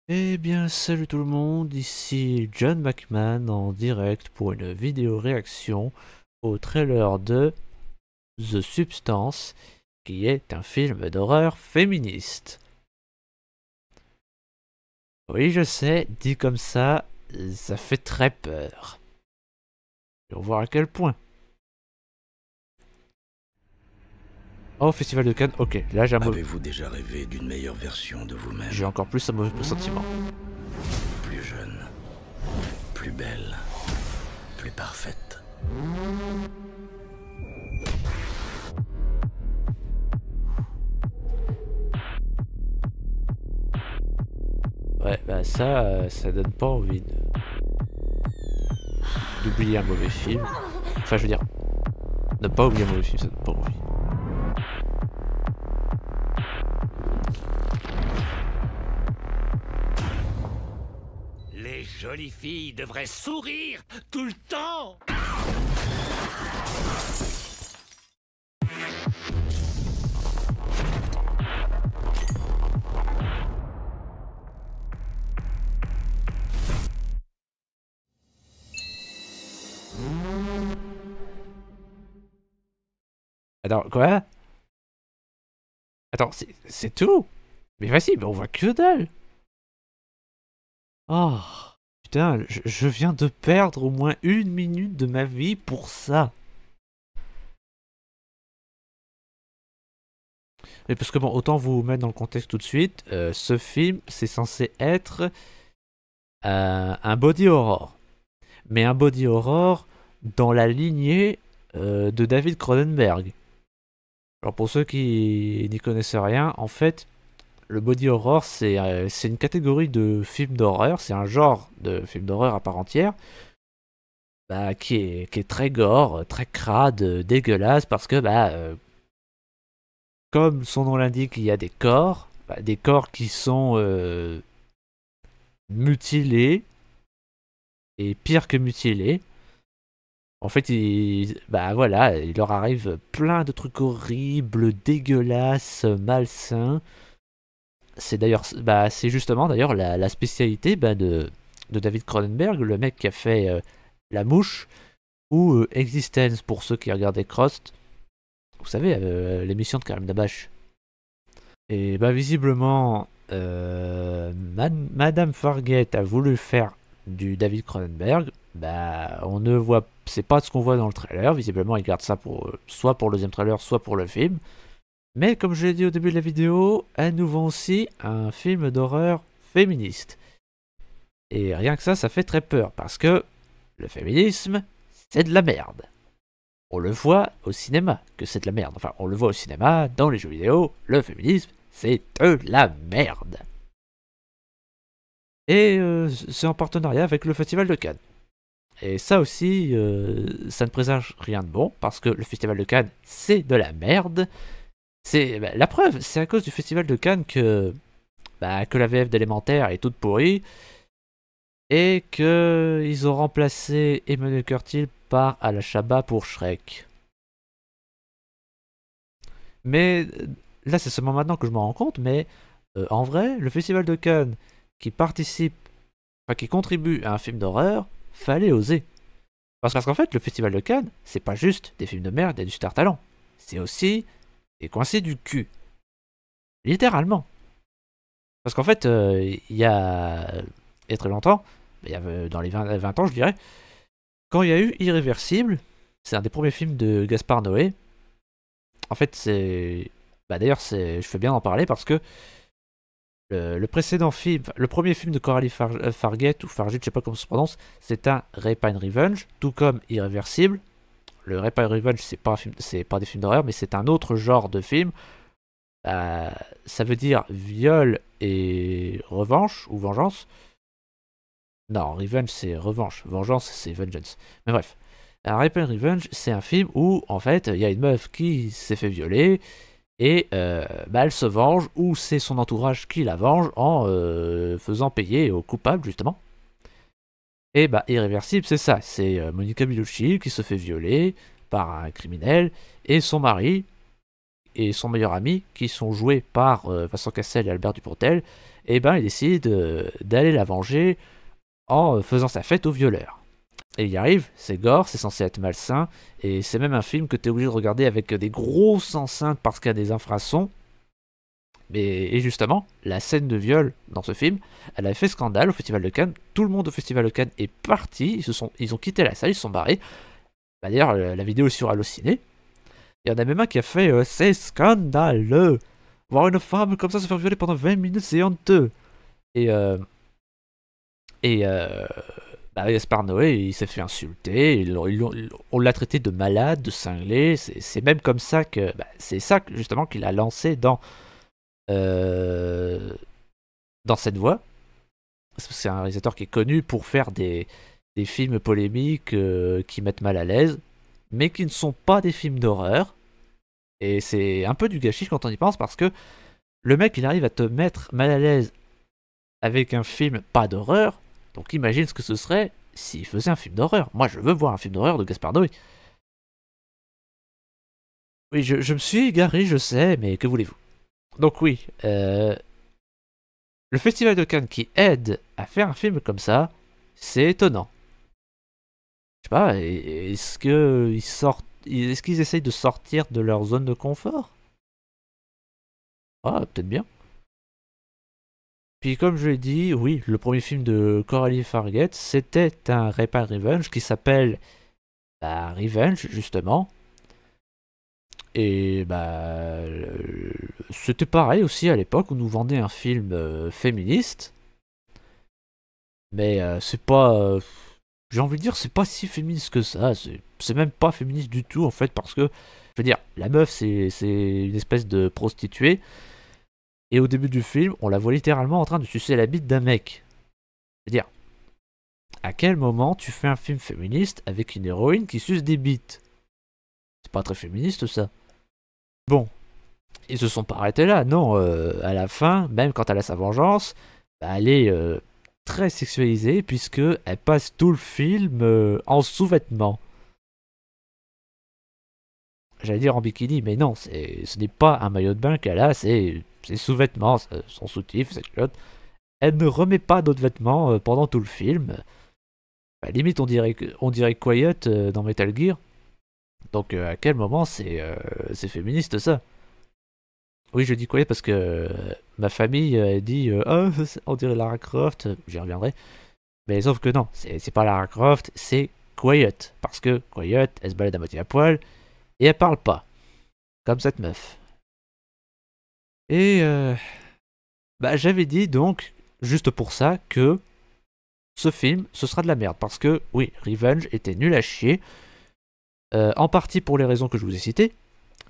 Eh bien, salut tout le monde, ici John McMahon en direct pour une vidéo réaction au trailer de The Substance, qui est un film d'horreur féministe. Oui, je sais, dit comme ça fait très peur. Et on va voir à quel point. Oh, Festival de Cannes, ok, là Avez-vous déjà rêvé d'une meilleure version de j'ai vous-même? encore plus un mauvais pressentiment. Plus jeune, plus belle, plus parfaite. Ouais, bah ça donne pas envie d'oublier un mauvais film. Enfin, je veux dire, ne pas oublier un mauvais film, ça donne pas envie. Les jolies filles devraient sourire tout le temps. Attends, quoi? Attends, c'est tout? Mais vas-y, mais on voit que dalle! Oh, putain, je viens de perdre au moins 1 minute de ma vie pour ça. Mais parce que bon, autant vous mettre dans le contexte tout de suite, ce film, c'est censé être un body horror. Mais un body horror dans la lignée de David Cronenberg. Alors pour ceux qui n'y connaissent rien, en fait, le body horror, c'est une catégorie de films d'horreur, c'est un genre de film d'horreur à part entière, bah, qui est très gore, très crade, dégueulasse, parce que, comme son nom l'indique, il y a des corps qui sont mutilés, et pire que mutilés. En fait, voilà, il leur arrive plein de trucs horribles, dégueulasses, malsains. C'est d'ailleurs, c'est justement d'ailleurs la spécialité de David Cronenberg, le mec qui a fait La Mouche ou Existence pour ceux qui regardaient Crost. Vous savez, l'émission de Karim Dabash. Et bah visiblement, Madame Fargate a voulu faire du David Cronenberg. Bah on ne voit, c'est pas ce qu'on voit dans le trailer. Visiblement, ils gardent ça pour soit pour le deuxième trailer, soit pour le film. Mais comme je l'ai dit au début de la vidéo, elles nous vend aussi un film d'horreur féministe. Et rien que ça fait très peur, parce que le féminisme, c'est de la merde. On le voit au cinéma que c'est de la merde. Enfin, on le voit au cinéma, dans les jeux vidéo, le féminisme, c'est de la merde. Et c'est en partenariat avec le Festival de Cannes. Et ça aussi, ça ne présage rien de bon, parce que le Festival de Cannes, c'est de la merde. C'est la preuve, c'est à cause du Festival de Cannes que la VF d'élémentaire est toute pourrie et que ils ont remplacé Emmanuel Curtil par Ala Shaba pour Shrek. Mais là, c'est seulement maintenant que je m'en rends compte, mais en vrai, le Festival de Cannes qui participe, enfin qui contribue à un film d'horreur, fallait oser. Parce qu'en fait, le Festival de Cannes, c'est pas juste des films de merde et du star talent. C'est aussi des coincés du cul. Littéralement. Parce qu'en fait, il y a très longtemps, il y a dans les 20 ans, je dirais, quand il y a eu Irréversible, c'est un des premiers films de Gaspard Noé. En fait, c'est. Bah, d'ailleurs, je fais bien d'en parler parce que le précédent film, le premier film de Coralie Fargate, ou Fargate, je sais pas comment ça se prononce, c'est un Rape and Revenge, tout comme Irréversible. Le Rape and Revenge, c'est pas des films d'horreur, mais c'est un autre genre de film. Ça veut dire viol et revanche, ou vengeance. Non, Revenge c'est revanche, vengeance c'est vengeance. Mais bref, Rape and Revenge c'est un film où en fait il y a une meuf qui s'est fait violer et elle se venge ou c'est son entourage qui la venge en faisant payer au coupable justement. Et Irréversible c'est ça, c'est Monica Bellucci qui se fait violer par un criminel et son mari et son meilleur ami qui sont joués par Vincent Cassel et Albert Dupontel. et ben il décide d'aller la venger en faisant sa fête aux violeurs. Et il y arrive, c'est gore, c'est censé être malsain, et c'est même un film que tu es obligé de regarder avec des grosses enceintes parce qu'il y a des infrasons. Et justement, la scène de viol dans ce film, elle a fait scandale au Festival de Cannes. Tout le monde au Festival de Cannes est parti, ils ont quitté la salle, ils se sont barrés. Bah, d'ailleurs, la vidéo est sur Allociné. Il y en a même un qui a fait c'est scandaleux! Voir une femme comme ça se faire violer pendant 20 minutes, c'est honteux! Et, bah, Gaspard Noé, il s'est fait insulter, on l'a traité de malade, de cinglé. C'est même comme ça que. Bah, c'est ça justement qu'il a lancé euh, dans cette voie. C'est un réalisateur qui est connu pour faire des films polémiques qui mettent mal à l'aise, mais qui ne sont pas des films d'horreur. Et c'est un peu du gâchis quand on y pense, parce que le mec, il arrive à te mettre mal à l'aise avec un film pas d'horreur. Donc imagine ce que ce serait s'il faisait un film d'horreur. Moi, je veux voir un film d'horreur de Gaspard Noé. Oui, je me suis égaré, je sais, mais que voulez-vous? Donc oui, le Festival de Cannes qui aide à faire un film comme ça, c'est étonnant. Je sais pas, est-ce qu'ils essayent de sortir de leur zone de confort? Ah, peut-être bien. Puis comme je l'ai dit, oui, le premier film de Coralie Farguet, c'était un Rape and Revenge qui s'appelle Revenge, justement. Et c'était pareil aussi à l'époque, on nous vendait un film féministe. Mais c'est pas... j'ai envie de dire, c'est pas si féministe que ça. C'est même pas féministe du tout, en fait, parce que, je veux dire, la meuf, c'est une espèce de prostituée. Et au début du film, on la voit littéralement en train de sucer la bite d'un mec. Je veux dire, à quel moment tu fais un film féministe avec une héroïne qui suce des bites? C'est pas très féministe, ça. Bon, ils se sont pas arrêtés là, non. À la fin, même quand elle a sa vengeance, elle est très sexualisée, puisque elle passe tout le film en sous-vêtements. J'allais dire en bikini, mais non, ce n'est pas un maillot de bain qu'elle a, c'est ses sous-vêtements, son soutif, sa culotte. Elle ne remet pas d'autres vêtements pendant tout le film. Limite, on dirait Quiet dans Metal Gear. Donc, à quel moment c'est féministe, ça? Oui, je dis Quiet parce que ma famille dit oh, on dirait Lara Croft, j'y reviendrai. Mais sauf que non, c'est pas Lara Croft, c'est Quiet. Parce que Quiet, elle se balade à moitié à poil et elle parle pas. Comme cette meuf. Et j'avais dit donc, juste pour ça, que ce film, ce sera de la merde. Parce que, oui, Revenge était nul à chier. En partie pour les raisons que je vous ai citées.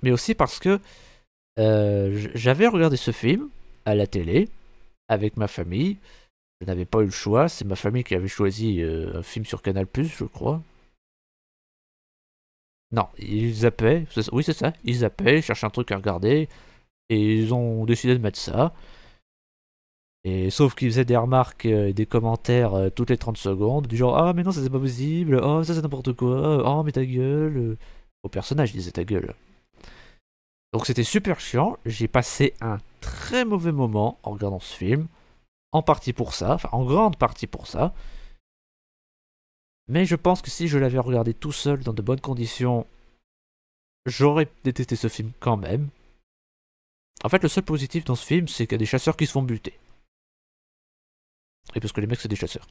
Mais aussi parce que j'avais regardé ce film à la télé avec ma famille. Je n'avais pas eu le choix. C'est ma famille qui avait choisi un film sur Canal+, je crois. Non, ils zappaient. Oui, c'est ça. Ils zappaient, ils cherchaient un truc à regarder. Et ils ont décidé de mettre ça. Et sauf qu'ils faisaient des remarques et des commentaires toutes les 30 secondes. Du genre, ah, mais non, ça c'est pas possible. Oh, ça c'est n'importe quoi. Oh, mais ta gueule. Au personnage, ils disaient ta gueule. Donc c'était super chiant. J'ai passé un très mauvais moment en regardant ce film. En partie pour ça. Enfin, en grande partie pour ça. Mais je pense que si je l'avais regardé tout seul dans de bonnes conditions, j'aurais détesté ce film quand même. En fait, le seul positif dans ce film, c'est qu'il y a des chasseurs qui se font buter. Et parce que les mecs, c'est des chasseurs.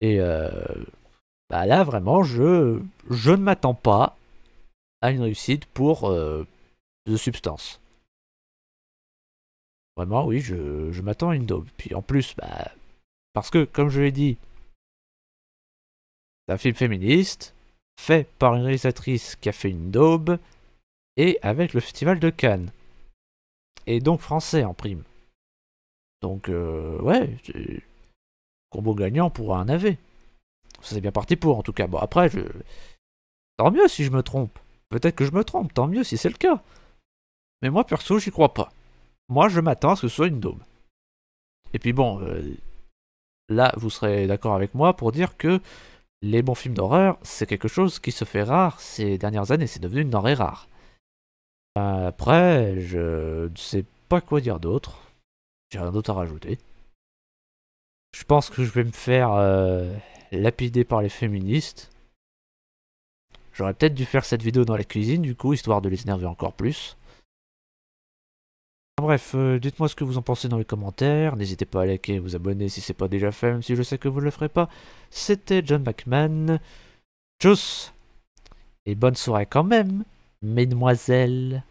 Et là, vraiment, je ne m'attends pas à une réussite pour The Substance. Vraiment, oui, je m'attends à une daube. Puis en plus, parce que, comme je l'ai dit, c'est un film féministe, fait par une réalisatrice qui a fait une daube, et avec le Festival de Cannes. Et donc français en prime. Donc, ouais, c'est combo gagnant pour un AV. Ça c'est bien parti pour, en tout cas. Bon, après, tant mieux si je me trompe. Peut-être que je me trompe, tant mieux si c'est le cas. Mais moi, perso, j'y crois pas. Moi, je m'attends à ce que ce soit une daube. Et puis bon, là, vous serez d'accord avec moi pour dire que les bons films d'horreur, c'est quelque chose qui se fait rare ces dernières années. C'est devenu une denrée rare. Après, je ne sais pas quoi dire d'autre. J'ai rien d'autre à rajouter. Je pense que je vais me faire lapider par les féministes. J'aurais peut-être dû faire cette vidéo dans la cuisine, du coup, histoire de les énerver encore plus. Bref, dites-moi ce que vous en pensez dans les commentaires. N'hésitez pas à liker et vous abonner si c'est pas déjà fait, même si je sais que vous ne le ferez pas. C'était John McMahon. Tchuss! Et bonne soirée quand même, mesdemoiselles.